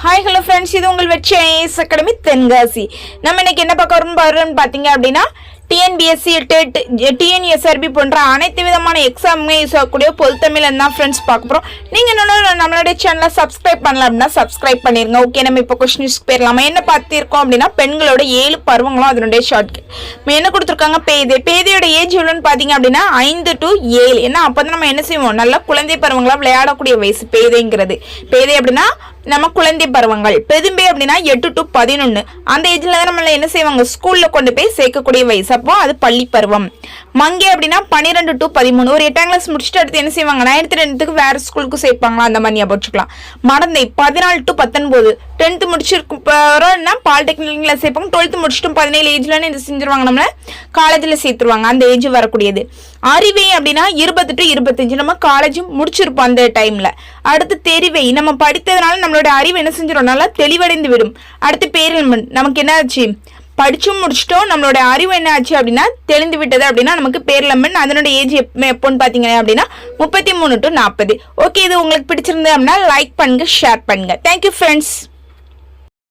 Hi hello friends, இது உங்கள் வெற்றி ஐஏஎஸ் அகாடமி தென்காசி. நம்ம இன்னைக்கு என்ன பார்க்க போறோம்னு பார்த்தீங்க அப்படின்னா டிஎன்பிஎஸ்சி, டெட், டிஎன்எஸ்ஆர்பி போன்ற அனைத்து விதமான எக்ஸாமுமே யூஸ் ஆகக்கூடிய பொதுத்தமிழ் தான் ஃப்ரெண்ட்ஸ் பார்க்க போகிறோம். நீங்கள் இன்னொன்று நம்மளுடைய சேனலை சப்ஸ்கிரைப் பண்ணலாம் அப்படின்னா சப்ஸ்கிரைப் பண்ணிருங்க. ஓகே, நம்ம இப்போ கொஸ்டின்ஸ்க்கு போயிடலாமா? என்ன பார்த்துருக்கோம் அப்படின்னா பெண்களோட 7 பருவங்களும் அதனுடைய ஷார்ட் என்ன கொடுத்துருக்காங்க. பேதையோட ஏஜ் எவ்வளோன்னு பார்த்தீங்க அப்படின்னா 5 to 7. ஏன்னா அப்போ தான் நம்ம என்ன செய்வோம், நல்லா குழந்தை பருவங்களாக விளையாடக்கூடிய வயசு பேதைங்கிறது. பேதை அப்படின்னா நம்ம குழந்தை பருவங்கள். பெரும்பே அப்படின்னா 8 to 11. அந்த ஏஜ்ல தான் நம்மள என்ன செய்வாங்க, ஸ்கூல்ல கொண்டு போய் சேர்க்கக்கூடிய வயசு. அப்போ அது பள்ளி பருவம். மங்கை அப்படின்னா 12 to 13. ஒரு 8ஆம் கிளாஸ் முடிச்சுட்டு அடுத்து என்ன செய்வாங்க, 9th 10th வேற ஸ்கூலுக்கு சேர்ப்பாங்களா, அந்த மாதிரி ஞாபகம். மடந்தை 14 to 19. 10th முடிச்சிருக்கா பாலிடெக்னிக்ல சேர்ப்பாங்க. 12th முடிச்சுட்டும் 17 ஏஜ்ல என்ன செஞ்சிருவாங்க, நம்மள காலேஜ்ல சேர்த்துருவாங்க. அந்த ஏஜ் வரக்கூடியது. அறிவை அப்படின்னா 20 to 25. நம்ம காலேஜ் முடிச்சிருப்போம் அந்த டைம்ல. அடுத்து தெரிவை, நம்ம படித்ததுனால நம்மளோட அறிவு என்ன செஞ்சிடும், நல்லா தெளிவடைந்து விடும். அடுத்து பேரின்மன், நமக்கு என்ன ஆச்சு, படிச்சும் முடிச்சிட்டோம், நம்மளோட அறிவு என்ன ஆச்சு அப்படின்னா தெளிந்து விட்டது அப்படின்னா நமக்கு பேரிலம்மன். அதனோட ஏஜ் எப்போன்னு பாத்தீங்க அப்படின்னா 33 to 40. ஓகே, இது உங்களுக்கு பிடிச்சிருந்தது அப்படின்னா லைக் பண்ணுங்க, ஷேர் பண்ணுங்க. Thank you friends.